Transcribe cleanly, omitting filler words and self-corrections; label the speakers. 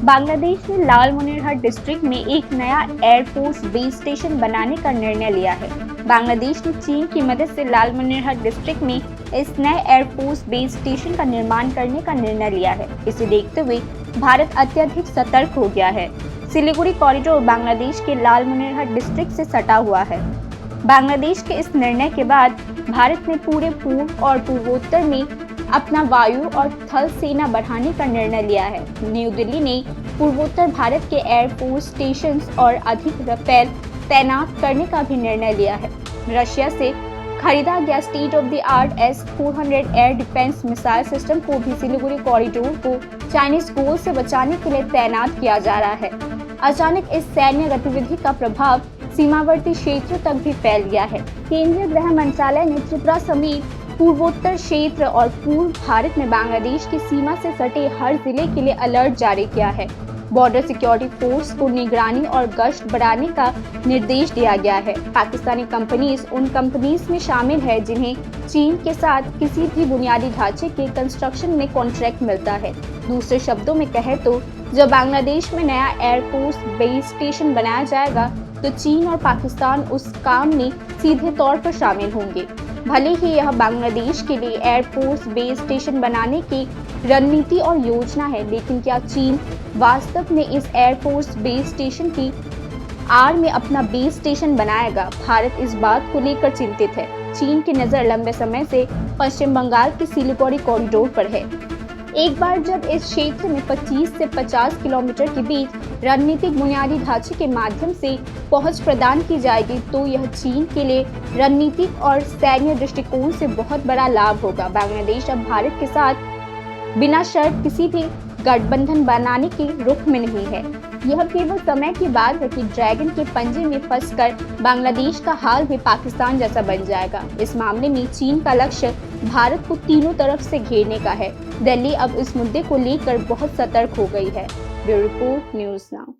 Speaker 1: बांग्लादेश ने लालमोनेरहाट डिस्ट्रिक्ट में एक नया एयरफोर्स बेस स्टेशन बनाने का निर्णय लिया है। बांग्लादेश ने चीन की मदद से लालमोनेरहाट डिस्ट्रिक्ट में इस नए एयरफोर्स बेस स्टेशन का निर्माण करने का निर्णय लिया है। इसे देखते हुए भारत अत्यधिक सतर्क हो गया है। सिलीगुड़ी कॉरिडोर बांग्लादेश के लालमोनेरहाट डिस्ट्रिक्ट से सटा हुआ है। बांग्लादेश के इस निर्णय के बाद भारत ने पूरे पूर्व और पूर्वोत्तर में अपना वायु और थल सेना बढ़ाने का निर्णय लिया है। न्यू दिल्ली ने पूर्वोत्तर भारत के एयरफोर्स स्टेशन और अधिक रफेल तैनात करने का भी निर्णय लिया है। रशिया से खरीदा गया state of the art S-400 air defence missile system को भी सिलीगुड़ी कॉरिडोर को चाइनीज गोल से बचाने के लिए तैनात किया जा रहा है। अचानक इस सैन्य गतिविधि का प्रभाव सीमावर्ती क्षेत्रों तक भी फैल गया है। केंद्रीय गृह मंत्रालय ने त्रिपुरा समेत पूर्वोत्तर क्षेत्र और पूर्व भारत में बांग्लादेश की सीमा से सटे हर जिले के लिए अलर्ट जारी किया है। बॉर्डर सिक्योरिटी फोर्स को निगरानी और गश्त बढ़ाने का निर्देश दिया गया है। पाकिस्तानी कंपनीज उन कंपनीज में शामिल है जिन्हें चीन के साथ किसी भी बुनियादी ढांचे के कंस्ट्रक्शन में कॉन्ट्रैक्ट मिलता है। दूसरे शब्दों में कहें तो जब बांग्लादेश में नया एयरफोर्स बेस स्टेशन बनाया जाएगा तो चीन और पाकिस्तान उस काम में सीधे तौर पर शामिल होंगे। भले ही यह बांग्लादेश के लिए एयरफोर्स बेस स्टेशन बनाने की रणनीति और योजना है, लेकिन क्या चीन वास्तव में इस एयरफोर्स बेस स्टेशन की आड़ में अपना बेस स्टेशन बनाएगा? भारत इस बात को लेकर चिंतित है। चीन की नज़र लंबे समय से पश्चिम बंगाल के सिलीगुड़ी कॉरिडोर पर है। एक बार जब इस क्षेत्र में 25 से 50 किलोमीटर के बीच रणनीतिक बुनियादी ढांचे के माध्यम से पहुंच प्रदान की जाएगी तो यह चीन के लिए रणनीतिक और सैन्य दृष्टिकोण से बहुत बड़ा लाभ होगा। बांग्लादेश अब भारत के साथ बिना शर्त किसी भी गठबंधन बनाने के रुख में नहीं है। यह केवल समय की बात है कि ड्रैगन के पंजे में फंसकर बांग्लादेश का हाल भी पाकिस्तान जैसा बन जाएगा। इस मामले में चीन का लक्ष्य भारत को तीनों तरफ से घेरने का है। दिल्ली अब इस मुद्दे को लेकर बहुत सतर्क हो गई है। Bureau report, news now.